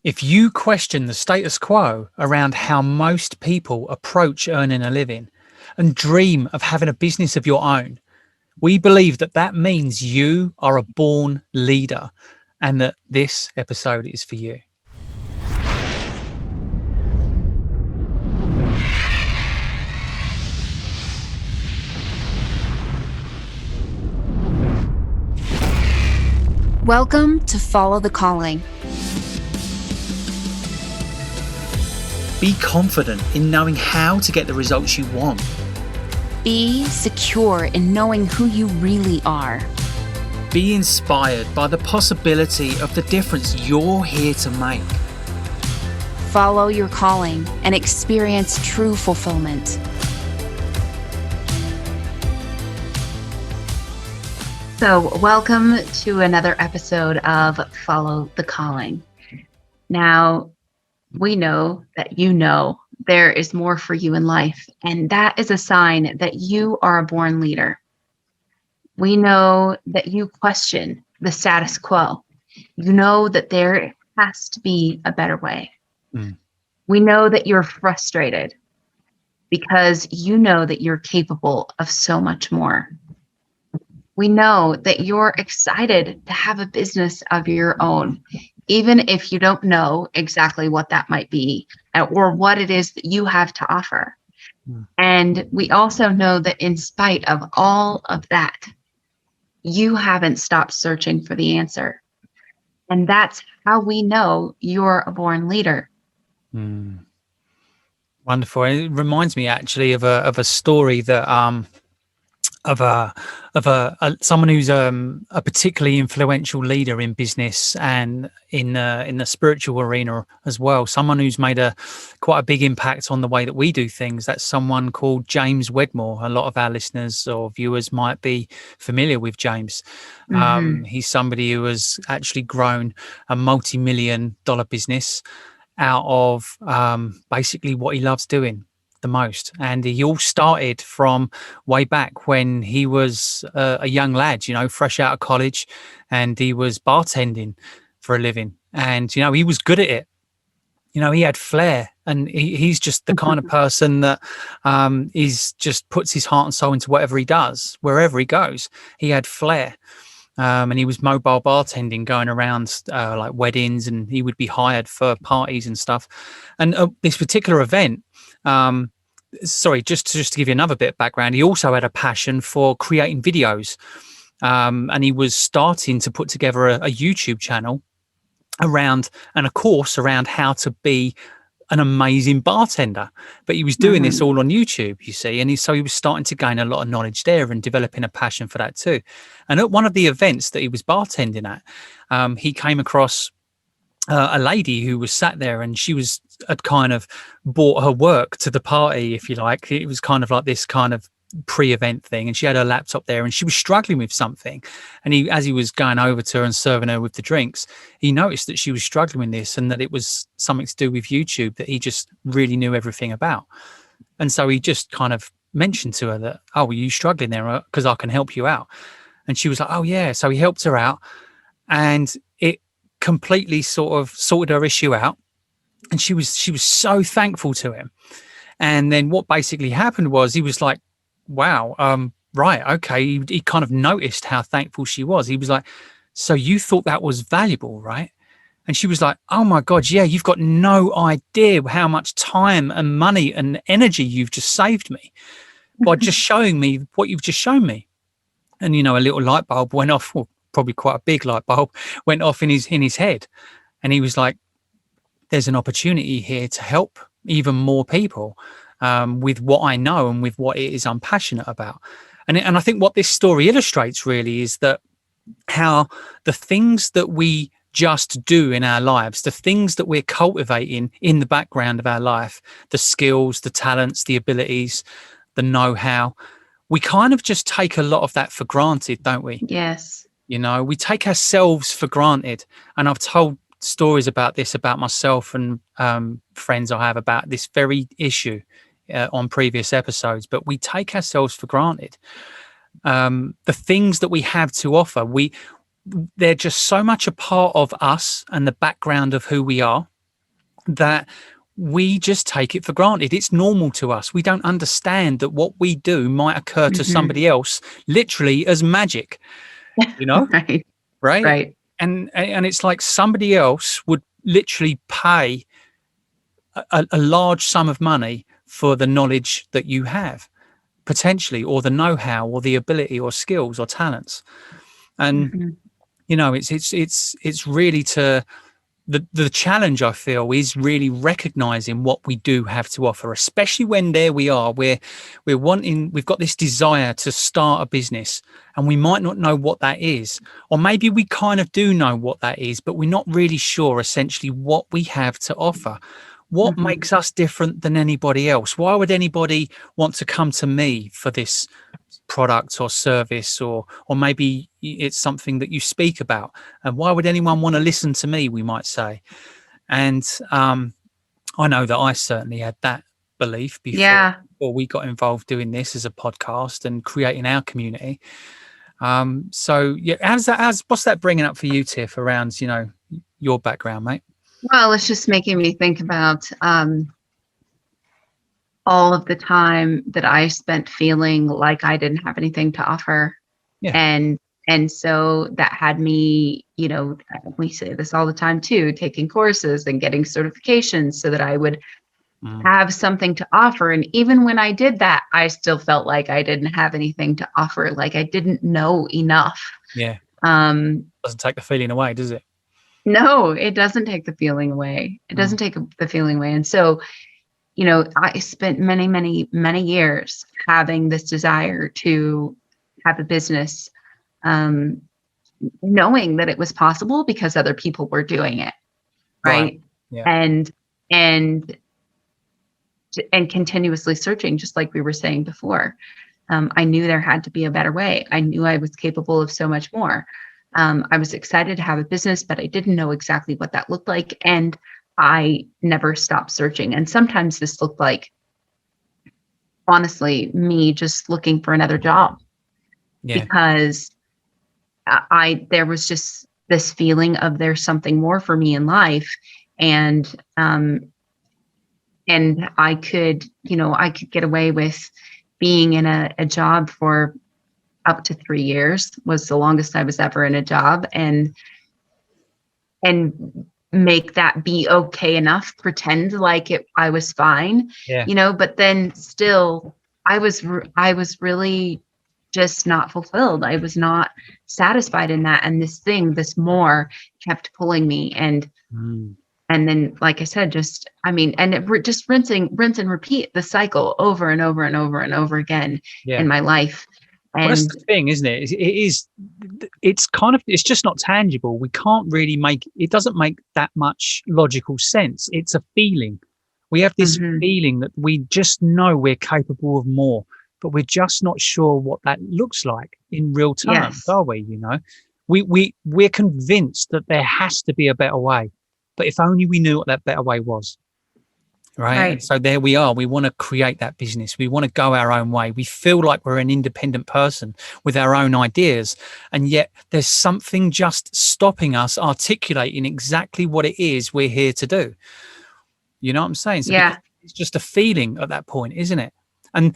If you question the status quo around how most people approach earning a living and dream of having a business of your own, we believe that that means you are a born leader and that this episode is for you. Welcome to Follow the Calling. Be confident in knowing how to get the results you want. Be secure in knowing who you really are. Be inspired by the possibility of the difference you're here to make. Follow your calling and experience true fulfillment. So, welcome to another episode of Follow the Calling. Now, we know that you know there is more for you in life, and that is a sign that you are a born leader. We know that you question the status quo. You know that there has to be a better way. We know that you're frustrated because you know that you're capable of so much more. We know that you're excited to have a business of your own, even if you don't know exactly what that might be or what it is that you have to offer. And we also know that in spite of all of that, you haven't stopped searching for the answer. And that's how we know you're a born leader. Wonderful. It reminds me actually of a story that someone who's a particularly influential leader in business and in the spiritual arena as well. Someone who's made quite a big impact on the way that we do things. That's someone called James Wedmore. A lot of our listeners or viewers might be familiar with James. He's somebody who has actually grown a multi-million-dollar business out of basically what he loves doing the most. And he all started from way back when he was a young lad, fresh out of college, and he was bartending for a living. And, he was good at it. He had flair, and he's just the kind of person that is just puts his heart and soul into whatever he does, wherever he goes. He had flair. And he was mobile bartending, going around like weddings, and he would be hired for parties and stuff. And this particular event, just to give you another bit of background, he also had a passion for creating videos. And he was starting to put together a YouTube channel around and a course around how to be an amazing bartender, but he was doing this all on YouTube, you see, and so he was starting to gain a lot of knowledge there and developing a passion for that too. And at one of the events that he was bartending at, he came across a lady who was sat there, and she had kind of brought her work to the party, if you like. It was kind of like this kind of pre-event thing, and she had her laptop there, and she was struggling with something. And as he was going over to her and serving her with the drinks, he noticed that she was struggling with this, and that it was something to do with YouTube that he just really knew everything about. And so he just kind of mentioned to her that, "Oh, were you struggling there? Because I can help you out." And she was like, "Oh yeah." So he helped her out, and it completely sort of sorted her issue out. And she was so thankful to him. And then what basically happened was he was like, wow, right, okay. He kind of noticed how thankful she was. He was like, "So you thought that was valuable, right?" And she was like, "Oh my God, yeah, you've got no idea how much time and money and energy you've just saved me by just showing me what you've just shown me." And, a little light bulb went off, well, probably quite a big light bulb went off in his head. And he was like, there's an opportunity here to help even more people with what I know and with what it is I'm passionate about. And I think what this story illustrates really is that how the things that we just do in our lives, the things that we're cultivating in the background of our life, the skills, the talents, the abilities, the know-how, we kind of just take a lot of that for granted, don't we? Yes. We take ourselves for granted. And I've told stories about this, about myself and friends I have, about this very issue on previous episodes, but we take ourselves for granted. The things that we have to offer, they're just so much a part of us and the background of who we are that we just take it for granted. It's normal to us. We don't understand that what we do might occur to Hmm. somebody else literally as magic, you know? Right. Right. Right. And it's like somebody else would literally pay a large sum of money for the knowledge that you have, potentially, or the know-how or the ability or skills or talents. And Hmm. it's really to the challenge, I feel, is really recognizing what we do have to offer, especially when there we are, we've got this desire to start a business and we might not know what that is. Or maybe we kind of do know what that is, but we're not really sure essentially what we have to offer. What Hmm. makes us different than anybody else? Why would anybody want to come to me for this product or service, or maybe it's something that you speak about, and why would anyone want to listen to me, we might say. And I know that I certainly had that belief Yeah. before we got involved doing this as a podcast and creating our community. So yeah, what's that bringing up for you, Tiff, around your background, mate? Well, it's just making me think about all of the time that I spent feeling like I didn't have anything to offer. Yeah. And and so that had me, we say this all the time too, taking courses and getting certifications so that I would Mm. have something to offer. And even when I did that, I still felt like I didn't have anything to offer, like I didn't know enough. Yeah. Um, Doesn't take the feeling away, does it? no, it doesn't take the feeling away. It Mm. doesn't take the feeling away. And so, I spent many, many, many years having this desire to have a business, um, knowing that it was possible because other people were doing it, Right. right? Yeah. And and and continuously searching, just like we were saying before. I knew there had to be a better way. I knew I was capable of so much more. I was excited to have a business, but I didn't know exactly what that looked like. And I never stopped searching. And sometimes this looked like, honestly, me just looking for another job Yeah. because there was just this feeling of there's something more for me in life. And I could get away with being in a job for up to 3 years, was the longest I was ever in a job, and make that be okay enough, pretend like I was fine, Yeah. but then still I was really just not fulfilled. I was not satisfied in that. And this more kept pulling me. Mm. And then, like I said, just rinse and repeat the cycle over and over and over and over again Yeah. in my life. Well, that's And the thing, isn't it? It's just not tangible. We can't really it doesn't make that much logical sense. It's a feeling. We have this mhm, feeling that we just know we're capable of more, but we're just not sure what that looks like in real terms, yes, are we? We're convinced that there has to be a better way, but if only we knew what that better way was. Right. And right, so there we are. We want to create that business. We want to go our own way. We feel like we're an independent person with our own ideas. And yet there's something just stopping us articulating exactly what it is we're here to do. You know what I'm saying? So because yeah, it's just a feeling at that point, isn't it? And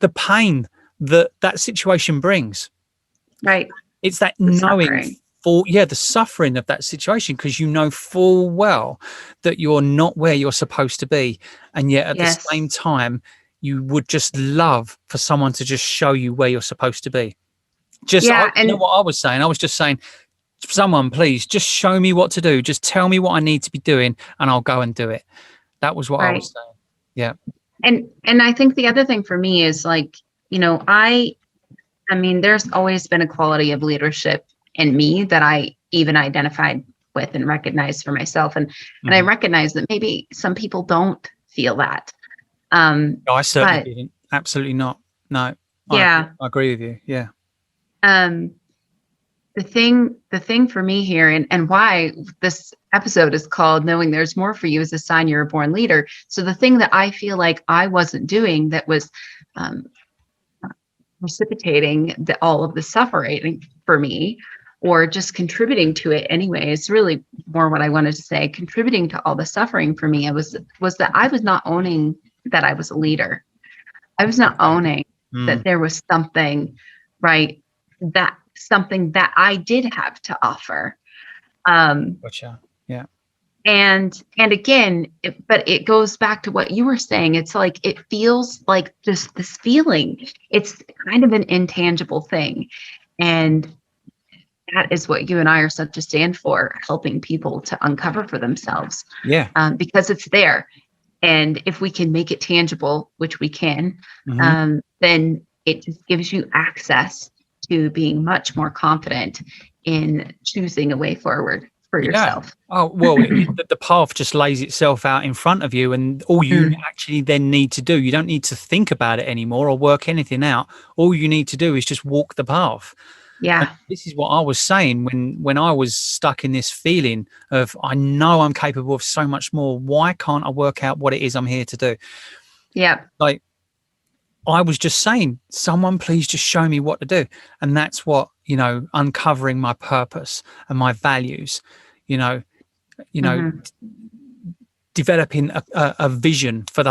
the pain that situation brings. right. It's that The knowing suffering. the suffering of that situation, because you know full well that you're not where you're supposed to be. And yet at the Yes. same time, you would just love for someone to just show you where you're supposed to be. Yeah. You know And what I was saying? I was just saying, someone, please just show me what to do. Just tell me what I need to be doing and I'll go and do it. That was what I right. was saying. Yeah. And I think the other thing for me is like, I mean, there's always been a quality of leadership in me that I even identified with and recognized for myself. And I Mhm. recognize that maybe some people don't feel that. No, I certainly But didn't. Absolutely not. No, yeah, I agree with you. Yeah. um, the thing for me here, and why this episode is called Knowing There's More for You is a Sign You're a Born Leader. So the thing that I feel like I wasn't doing that was um, precipitating all of the suffering for me or just contributing to it anyway. It's really more what I wanted to say. Contributing to all the suffering for me, was that I was not owning that I was a leader. I was not owning that there was something, right? That something that I did have to offer. Gotcha. Yeah. And again, but it goes back to what you were saying. It's like, it feels like just this feeling. It's kind of an intangible thing. And that is what you and I are such a stand for, helping people to uncover for themselves. Yeah. Because it's there. And if we can make it tangible, which we can, then it just gives you access to being much more confident in choosing a way forward for yourself. Oh, well, the path just lays itself out in front of you, and all you actually then need to do, you don't need to think about it anymore or work anything out. All you need to do is just walk the path. Yeah. And this is what I was saying when I was stuck in this feeling of, I know I'm capable of so much more. Why can't I work out what it is I'm here to do? Yeah. Like, I was just saying, someone please just show me what to do. And that's what, uncovering my purpose and my values, developing a vision for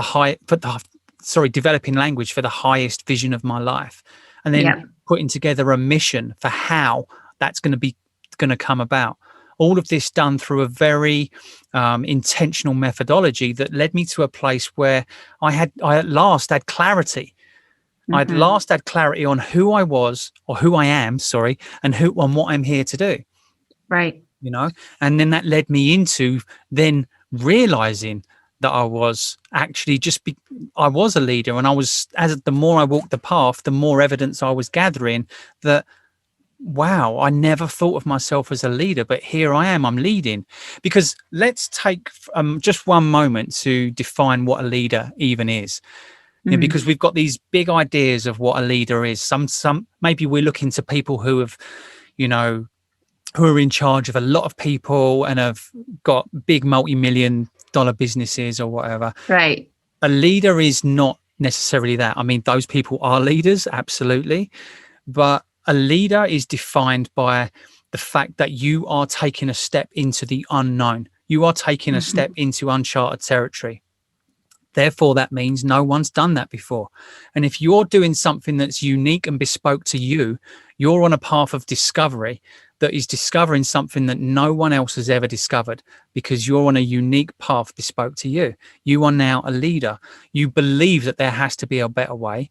developing language for the highest vision of my life, and then putting together a mission for how that's going to come about. All of this done through a very intentional methodology that led me to a place where I at last had clarity. I'd last had clarity on who I was, or who I am, sorry, and what I'm here to do. Right. And then that led me into then realizing that I was actually I was a leader, and the more I walked the path, the more evidence I was gathering that, wow, I never thought of myself as a leader, but here I am, I'm leading. Because let's take just one moment to define what a leader even is. Because we've got these big ideas of what a leader is. Some maybe we're looking to people who have, who are in charge of a lot of people and have got big multi-million-dollar businesses or whatever. Right. A leader is not necessarily that. I mean, those people are leaders, absolutely. But a leader is defined by the fact that you are taking a step into the unknown. You are taking a step into uncharted territory. Therefore, that means no one's done that before. And if you're doing something that's unique and bespoke to you, you're on a path of discovery that is discovering something that no one else has ever discovered, because you're on a unique path bespoke to you. You are now a leader. You believe that there has to be a better way.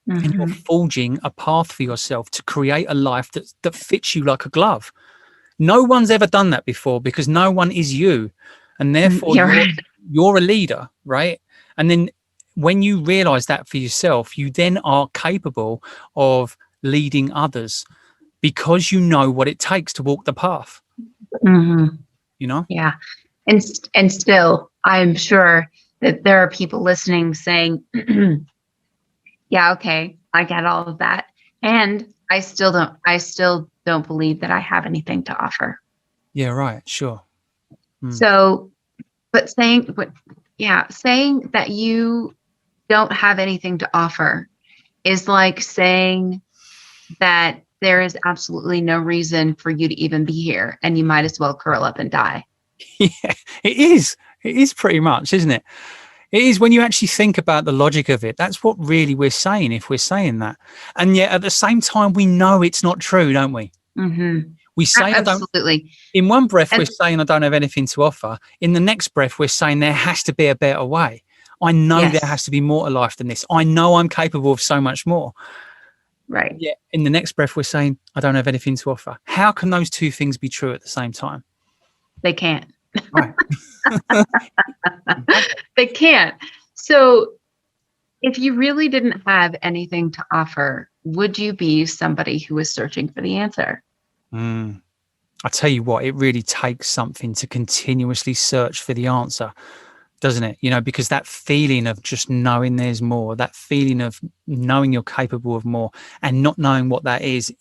And you're forging a path for yourself to create a life that fits you like a glove. No one's ever done that before, because no one is you. And therefore, you're a leader, right? And then when you realize that for yourself, you then are capable of leading others, because you know what it takes to walk the path. Yeah. And still, I'm sure that there are people listening saying, yeah, okay, I get all of that. And I still don't believe that I have anything to offer. Yeah, right. Sure. So, but saying that you don't have anything to offer is like saying that there is absolutely no reason for you to even be here, and you might as well curl up and die. Yeah, it is. It is pretty much, isn't it? It is, when you actually think about the logic of it. That's what really we're saying, if we're saying that. And yet at the same time, we know it's not true, don't we? We say, absolutely. In one breath, we're saying I don't have anything to offer. In the next breath, we're saying there has to be a better way. I know there has to be more to life than this. I know I'm capable of so much more. Right. Yeah. In the next breath, we're saying I don't have anything to offer. How can those two things be true at the same time? They can't. Right. They can't. So if you really didn't have anything to offer, would you be somebody who was searching for the answer? I tell you what, it really takes something to continuously search for the answer, doesn't it? Because that feeling of just knowing there's more, that feeling of knowing you're capable of more and not knowing what that is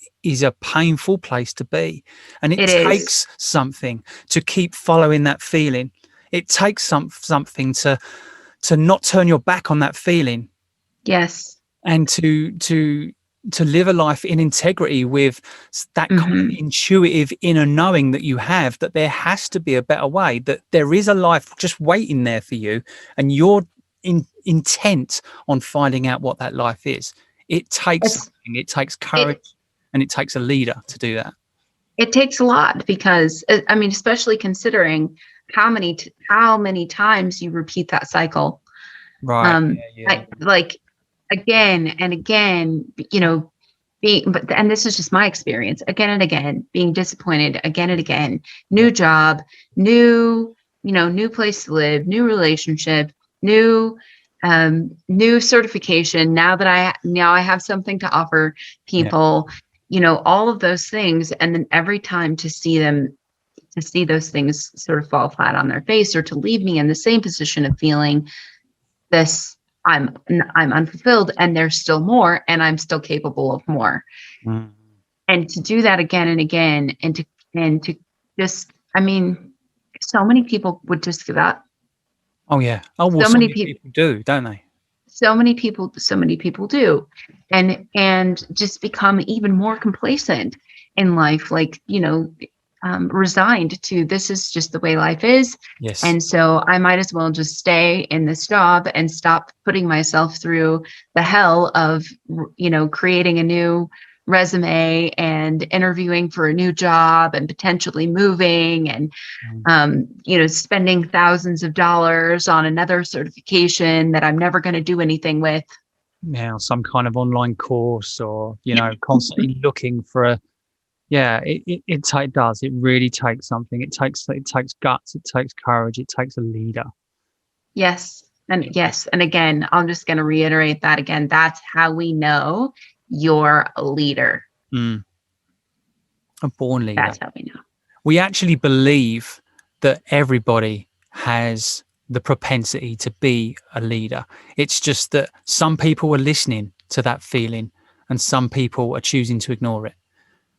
a painful place to be. And it takes something to keep following that feeling. It takes something to not turn your back on that feeling. Yes. And to to live a life in integrity with that kind of Mhm. intuitive inner knowing that you have, that there has to be a better way, that there is a life just waiting there for you, and you're intent on finding out what that life is. It takes It's something. It takes it courage, and it takes a leader to do that. it takes a lot because I mean, especially considering how many times you repeat that cycle. Right. Yeah. I like again and again, you know, being but and this is just my experience again and again, being disappointed again and again, Yeah. new job, new, you know, new place to live, new relationship, new new certification. Now I have something to offer Yeah. people, you know, all of those things. And then every time to see those things sort of fall flat on their face, or to leave me in the same position of feeling this I'm unfulfilled, and there's still more, and I'm still capable of more. Mm. And to do that again and again, and to just, I mean, so many people would just give up. Oh yeah. Oh well, So so many many people, people do, don't they? so many people do, and just become even more complacent in life, like, you know, resigned to this is just the way life is. Yes. And so I might as well just stay in this job and stop putting myself through the hell of, you know, creating a new resume and interviewing for a new job and potentially moving and, Mm. you know, spending thousands of dollars on another certification that I'm never going to do anything with. Now, some kind of online course, or constantly looking for a. Yeah, it does. It really takes something. It takes guts. It takes courage. It takes a leader. Yes. And yes. And again, I'm just going to reiterate that again. That's how we know you're a leader. Mm. A born leader. That's how we know. We actually believe that everybody has the propensity to be a leader. It's just that some people are listening to that feeling, and some people are choosing to ignore it.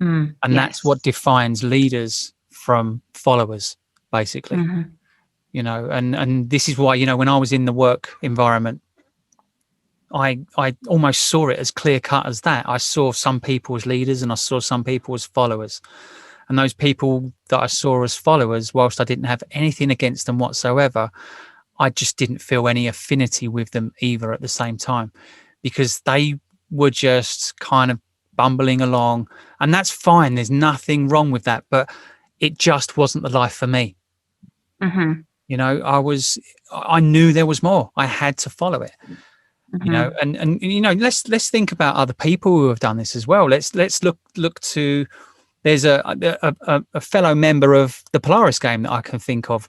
And that's what Yes. defines leaders from followers, basically. Hmm. And this is why, when I was in the work environment, I almost saw it as clear cut as that. I saw some people as leaders, and I saw some people as followers. And those people that I saw as followers, whilst I didn't have anything against them whatsoever, I just didn't feel any affinity with them either at the same time, because they were just kind of bumbling along. And that's fine. There's nothing wrong with that. But it just wasn't the life for me. Hmm. I knew there was more. I had to follow it. Hmm. And let's think about other people who have done this as well. Let's look to. There's a fellow member of the Polaris game that I can think of.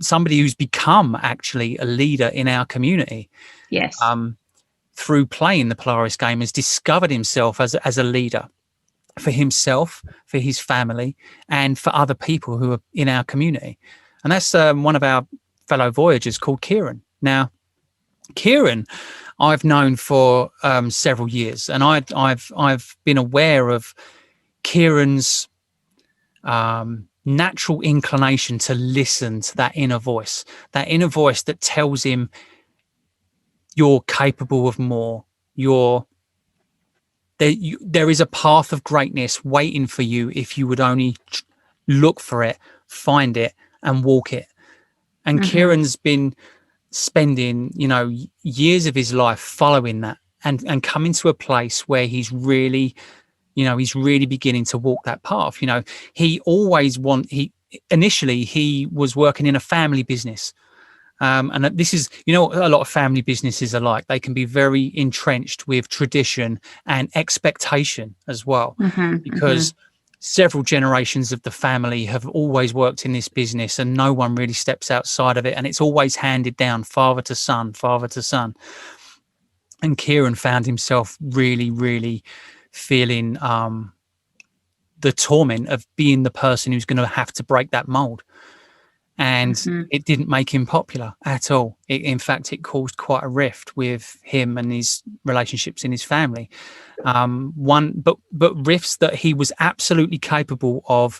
Somebody who's become actually a leader in our community. Yes. Through playing the Polaris game, has discovered himself as a leader for himself, for his family, and for other people who are in our community. And that's one of our fellow voyagers called Kieran. Now, Kieran, I've known for several years, and I've been aware of Kieran's natural inclination to listen to that inner voice that tells him you're capable of more. There is a path of greatness waiting for you if you would only look for it, find it, and walk it. And Hmm. Kieran's been spending, years of his life following that, and coming to a place where he's really beginning to walk that path. Initially he was working in a family business. And this is, a lot of family businesses are like. They can be very entrenched with tradition and expectation as well, Hmm. Hmm. because several generations of the family have always worked in this business, and no one really steps outside of it. And it's always handed down, father to son, father to son. And Kieran found himself really, really feeling the torment of being the person who's going to have to break that mold. And Hmm. it didn't make him popular at all. In fact, it caused quite a rift with him and his relationships in his family. But rifts that he was absolutely capable of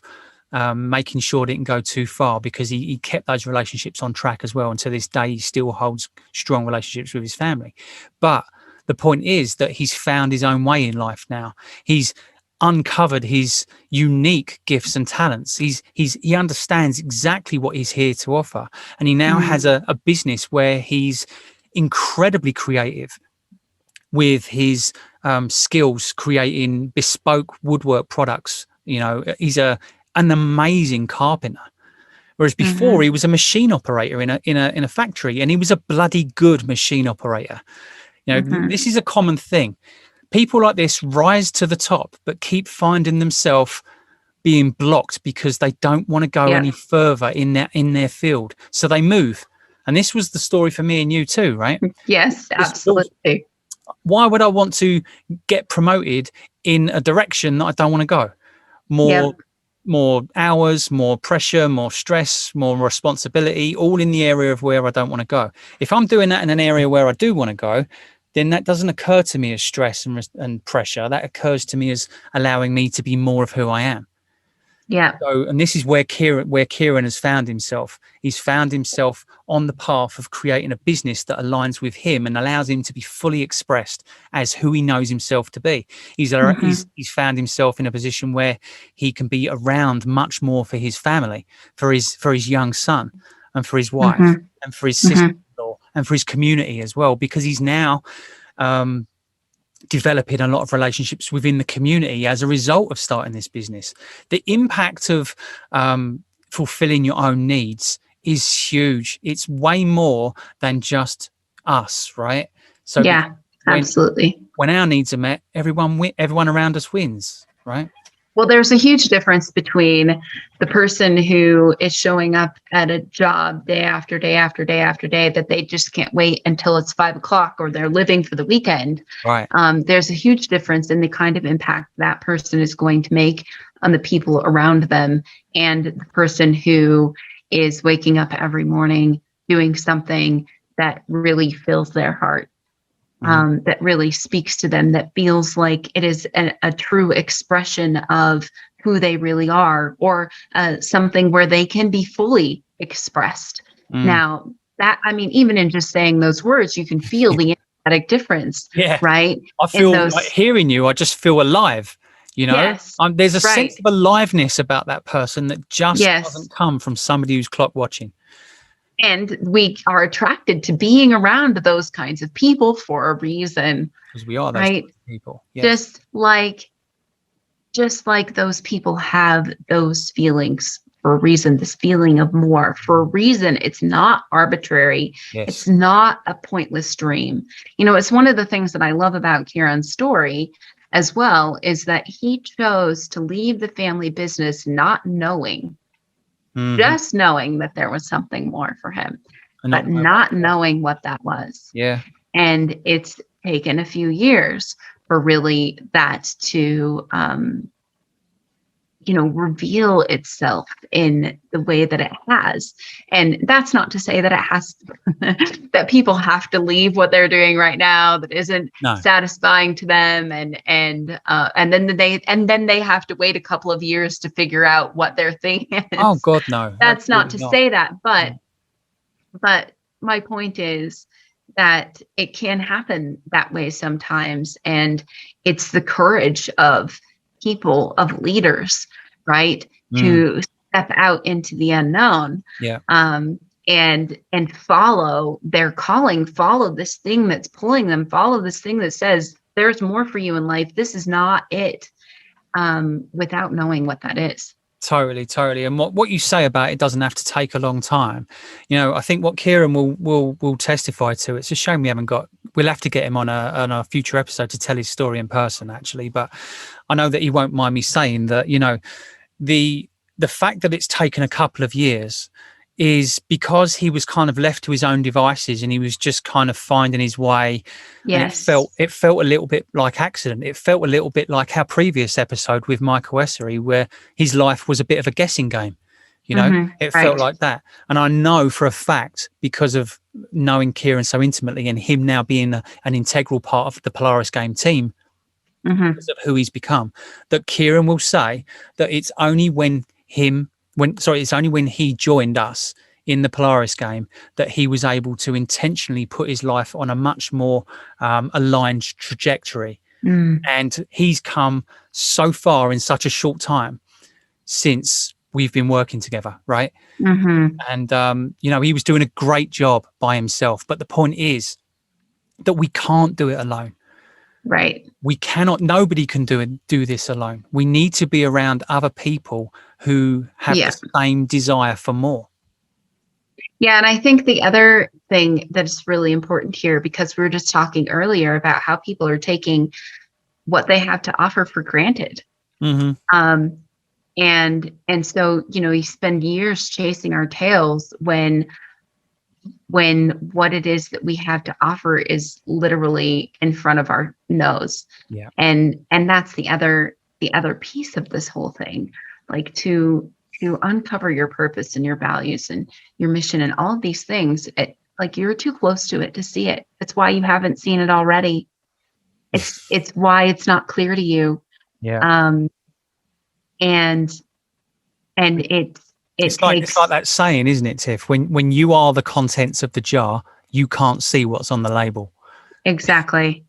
making sure didn't go too far, because he kept those relationships on track as well. And to this day, he still holds strong relationships with his family. But The point is that he's found his own way in life now. He's uncovered his unique gifts and talents. He understands exactly what he's here to offer, and he now has a business where he's incredibly creative with his skills creating bespoke woodwork products. He's an amazing carpenter. Whereas before he was a machine operator in a factory, and he was a bloody good machine operator. This is a common thing. People like this rise to the top, but keep finding themselves being blocked because they don't want to go any further in their field. So they move. And this was the story for me and you too, right? Yes, absolutely. Why would I want to get promoted in a direction that I don't want to go? More hours, more pressure, more stress, more responsibility, all in the area of where I don't want to go. If I'm doing that in an area where I do want to go, then that doesn't occur to me as stress and pressure. That occurs to me as allowing me to be more of who I am. Yeah. So, and this is where Kieran has found himself. He's found himself on the path of creating a business that aligns with him and allows him to be fully expressed as who he knows himself to be. He's found himself in a position where he can be around much more for his family, for his young son, and for his wife, and for his sister-in-law, and for his community as well, because he's now developing a lot of relationships within the community as a result of starting this business. The impact of fulfilling your own needs is huge. It's way more than just us, right? So absolutely. When our needs are met, everyone around us wins, right? Well, there's a huge difference between the person who is showing up at a job day after day after day after day that they just can't wait until it's 5 o'clock, or they're living for the weekend. Right. There's a huge difference in the kind of impact that person is going to make on the people around them, and the person who is waking up every morning doing something that really fills their heart. That really speaks to them, that feels like it is a true expression of who they really are, or something where they can be fully expressed. Now, even in just saying those words, you can feel the energetic difference, right? I feel like hearing you, I just feel alive, There's a sense of aliveness about that person that just doesn't come from somebody who's clock watching. And we are attracted to being around those kinds of people for a reason. Because we are those people. Yes. Just like those people have those feelings for a reason, this feeling of more for a reason. It's not arbitrary. Yes. It's not a pointless dream. It's one of the things that I love about Kieran's story as well, is that he chose to leave the family business not knowing, just knowing that there was something more for him, but not knowing what that was. Yeah. And it's taken a few years for really that to, reveal itself in the way that it has. And that's not to say that it has, that people have to leave what they're doing right now that isn't satisfying to them. And then they have to wait a couple of years to figure out what their thing is. Oh God, no. That's not to say that, but my point is that it can happen that way sometimes. And it's the courage of people, of leaders, right, to step out into the unknown, and follow their calling, follow this thing that's pulling them, follow this thing that says there's more for you in life. This is not it, without knowing what that is. Totally. And what you say about it doesn't have to take a long time. I think what Kieran will testify to, it's a shame we'll have to get him on a future episode to tell his story in person, actually. But I know that he won't mind me saying that, the fact that it's taken a couple of years is because he was kind of left to his own devices, and he was just kind of finding his way. Yes. And it felt a little bit like accident. It felt a little bit like our previous episode with Michael Essery, where his life was a bit of a guessing game. It felt like that. And I know for a fact, because of knowing Kieran so intimately and him now being an integral part of the Polaris Game team, because of who he's become, that Kieran will say that it's only when he joined us in the Polaris game that he was able to intentionally put his life on a much more aligned trajectory. Mm. And he's come so far in such a short time since we've been working together, right? Mm-hmm. And, he was doing a great job by himself. But the point is that we can't do it alone. Right. We cannot, nobody can do this alone. We need to be around other people who have Yeah. the same desire for more. Yeah. And I think the other thing that's really important here, because we were just talking earlier about how people are taking what they have to offer for granted. Mm-hmm. And so, you spend years chasing our tails when what it is that we have to offer is literally in front of our nose. Yeah. And that's the other piece of this whole thing, like to uncover your purpose and your values and your mission and all of these things. Like you're too close to it to see it. That's why you haven't seen it already. It's why it's not clear to you. Yeah. And It's takes like that saying, isn't it, Tiff? When you are the contents of the jar, you can't see what's on the label. exactly.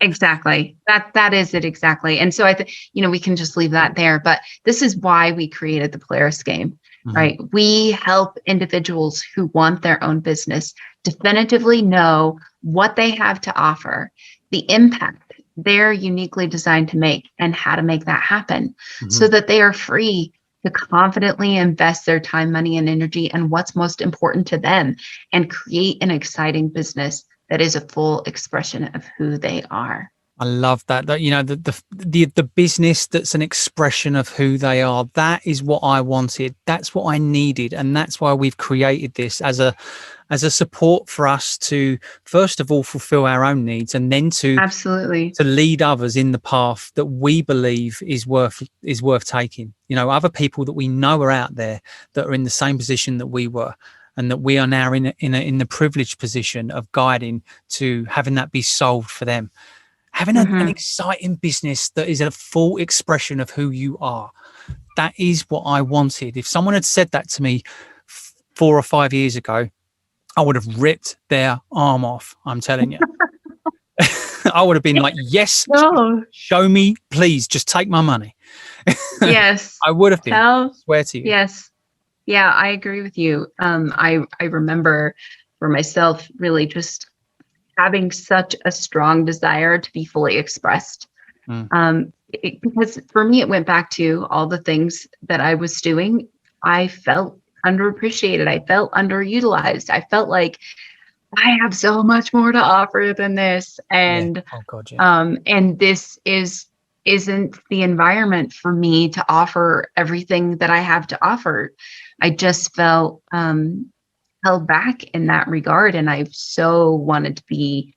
Exactly. That is it exactly. And so I think, we can just leave that there. But this is why we created the Polaris game, right? We help individuals who want their own business definitively know what they have to offer, the impact they're uniquely designed to make, and how to make that happen so that they are free to confidently invest their time, money, and energy and what's most important to them and create an exciting business that is a full expression of who they are. I love that. The business that's an expression of who they are. That is what I wanted. That's what I needed, and that's why we've created this as a support for us to first of all fulfill our own needs, and then to absolutely to lead others in the path that we believe is worth taking. Other people that we know are out there that are in the same position that we were, and that we are now in the privileged position of guiding to having that be solved for them. Having an exciting business that is a full expression of who you are. That is what I wanted. If someone had said that to me 4 or 5 years ago, I would have ripped their arm off. I'm telling you. I would have been like, yes, show me, please, just take my money. Yes. I would have been. I swear to you. Yes. Yeah, I agree with you. I remember for myself really just having such a strong desire to be fully expressed. Because for me, it went back to all the things that I was doing. I felt underappreciated. I felt underutilized. I felt like I have so much more to offer than this. And, and this isn't the environment for me to offer everything that I have to offer. I just felt, held back in that regard. And I so wanted to be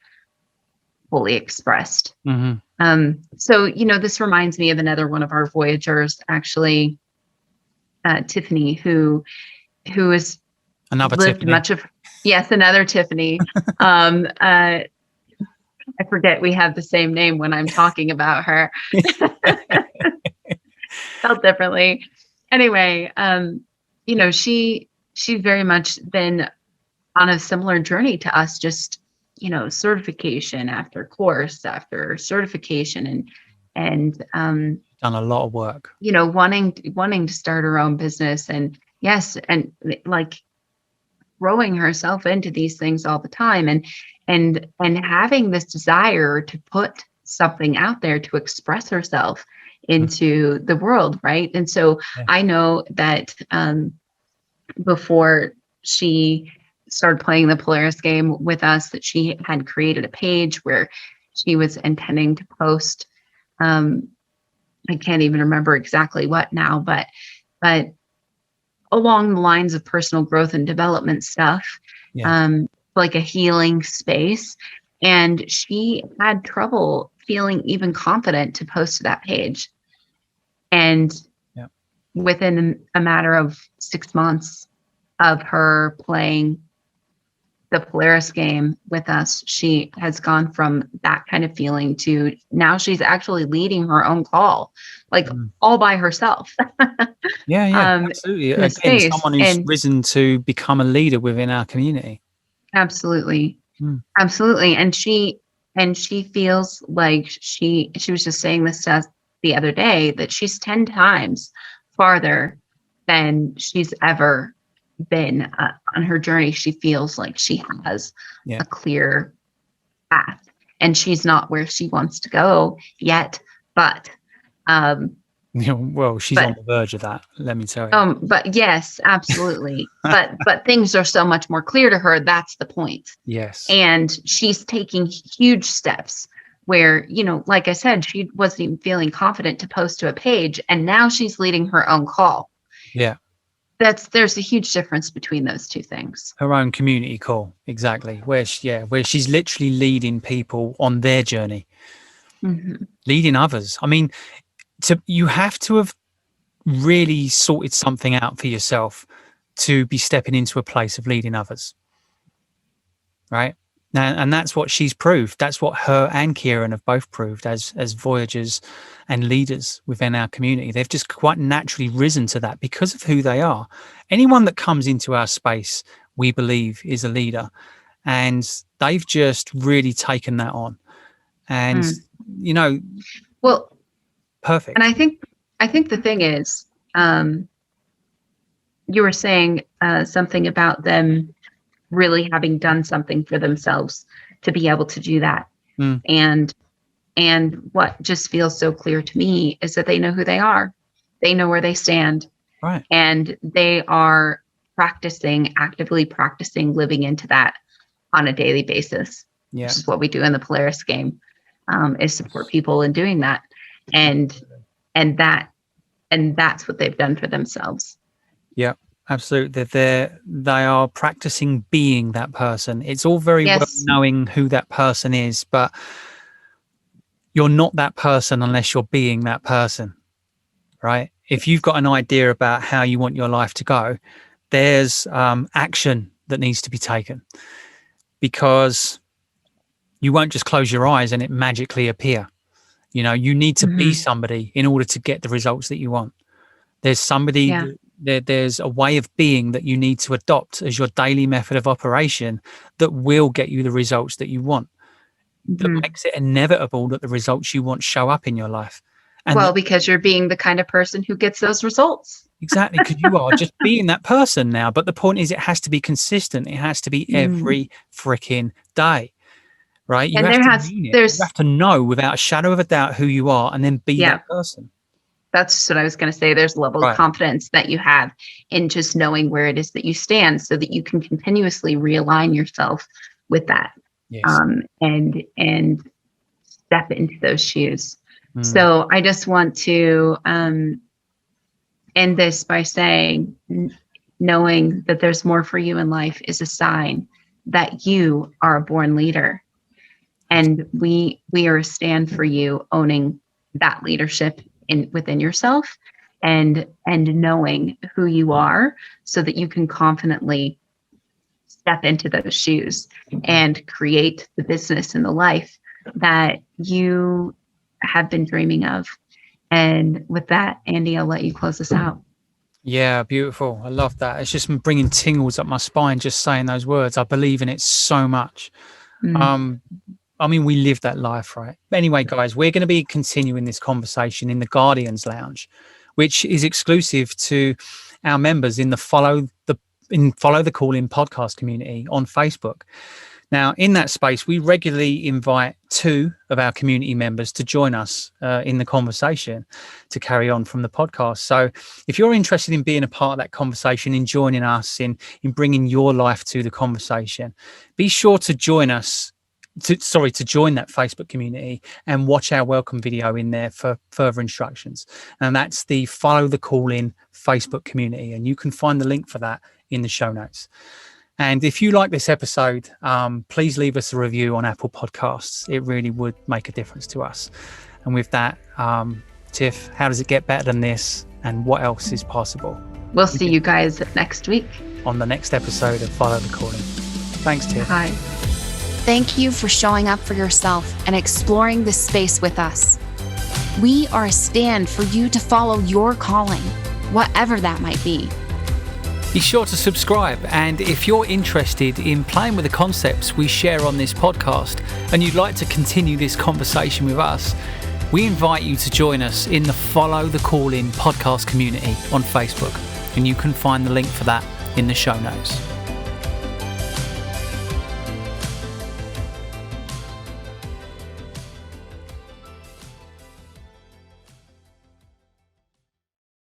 fully expressed. So, this reminds me of another one of our Voyagers, actually, Tiffany, who has another lived Tiffany. much of, yes, another Tiffany. I forget we have the same name when I'm talking about her. Felt differently. Anyway, she's very much been on a similar journey to us, just, certification after course after certification and done a lot of work, wanting to start her own business, and yes, and like throwing herself into these things all the time, and having this desire to put something out there to express herself into the world, right? And so I know that before she started playing the Polaris game with us, that she had created a page where she was intending to post, I can't even remember exactly what now, but along the lines of personal growth and development stuff, like a healing space. And she had trouble feeling even confident to post to that page. And within a matter of 6 months of her playing the Polaris game with us, she has gone from that kind of feeling to now she's actually leading her own call, like all by herself. Yeah, absolutely. In a Again, space. someone who's And risen to become a leader within our community. absolutely. Mm. Absolutely. And she feels like she was just saying this to us the other day, that she's 10 times farther than she's ever been on her journey. She feels like she has a clear path, and she's not where she wants to go yet, but well, she's on the verge of that, let me tell you. but yes, absolutely. but things are so much more clear to her. That's the point. Yes. And she's taking huge steps where, like I said, she wasn't even feeling confident to post to a page, and now she's leading her own call. Yeah. There's a huge difference between those two things. Her own community call, exactly. Where she's literally leading people on their journey, leading others. I mean, you have to have really sorted something out for yourself to be stepping into a place of leading others, right? Now, and that's what she's proved. That's what her and Kieran have both proved as voyagers and leaders within our community. They've just quite naturally risen to that because of who they are. Anyone that comes into our space, we believe, is a leader, and they've just really taken that on. And well, perfect. And I think the thing is, you were saying something about them really having done something for themselves to be able to do that. And what just feels so clear to me is that they know who they are. They know where they stand. Right. And they are actively practicing living into that on a daily basis. Yeah. Which is what we do in the Polaris game, is support people in doing that. And that's what they've done for themselves. Yeah, absolutely. They are practicing being that person. It's all very well knowing who that person is, but you're not that person unless you're being that person, right? If you've got an idea about how you want your life to go, there's action that needs to be taken, because you won't just close your eyes and it magically appear. You need to be somebody in order to get the results that you want. There's somebody, there's a way of being that you need to adopt as your daily method of operation that will get you the results that you want. That makes it inevitable that the results you want show up in your life. And because you're being the kind of person who gets those results. Exactly, because you are just being that person now. But the point is, it has to be consistent. It has to be every freaking day. Right? You have to mean it. You have to know without a shadow of a doubt who you are, and then be that person. That's what I was going to say. There's a level of confidence that you have in just knowing where it is that you stand, so that you can continuously realign yourself with that. Yes. And step into those shoes. So I just want to end this by saying, knowing that there's more for you in life is a sign that you are a born leader. And we are a stand for you, owning that leadership within yourself, and knowing who you are, so that you can confidently step into those shoes and create the business and the life that you have been dreaming of. And with that, Andy, I'll let you close us out. Yeah, beautiful. I love that. It's just bringing tingles up my spine just saying those words. I believe in it so much. I mean, we live that life, right? Anyway, guys, we're going to be continuing this conversation in the Guardians Lounge, which is exclusive to our members in the Follow the Call In podcast community on Facebook. Now, in that space, we regularly invite 2 of our community members to join us in the conversation to carry on from the podcast. So if you're interested in being a part of that conversation, in joining us, in bringing your life to the conversation, be sure to join us. To join that Facebook community and watch our welcome video in there for further instructions. And that's the Follow the Call In Facebook community. And you can find the link for that in the show notes. And if you like this episode, please leave us a review on Apple Podcasts. It really would make a difference to us. And with that, Tiff, how does it get better than this? And what else is possible? We'll see you guys next week on the next episode of Follow the Call In. Thanks, Tiff. Hi. Thank you for showing up for yourself and exploring this space with us. We are a stand for you to follow your calling, whatever that might be. Be sure to subscribe, and if you're interested in playing with the concepts we share on this podcast and you'd like to continue this conversation with us, we invite you to join us in the Follow the Calling podcast community on Facebook, and you can find the link for that in the show notes.